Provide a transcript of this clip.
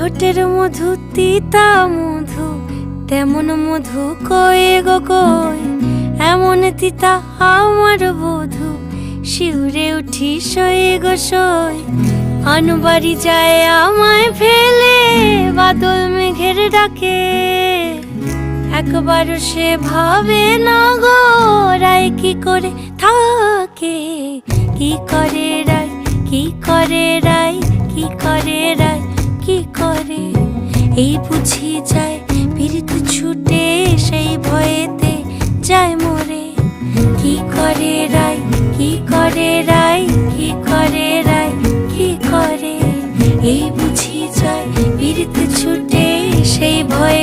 ঠোঁটের মধু তিতা মধু, তেমন মধু কয়ে গো কই, এমন তিতা আমার বধূ, শিউরে উঠি সয়ে গো সই। আনবাড়ি যায় আমায় ফেলে, বাদল মেঘের ডাকে, একবারও সে ভাবে না গো রায় কি করে থাকে। কি করে রায়, কি করে রায়, কি করে রায়, কি করে, এই বুঝি যায় পীড়িত ছুটে, সেই ভয়েতে যায় মরে। কি করে রায়, কি করে রায়, কি করে রায়, কি করে, এই বুঝি যায় পীড়িত ছুটে, সেই ভয়ে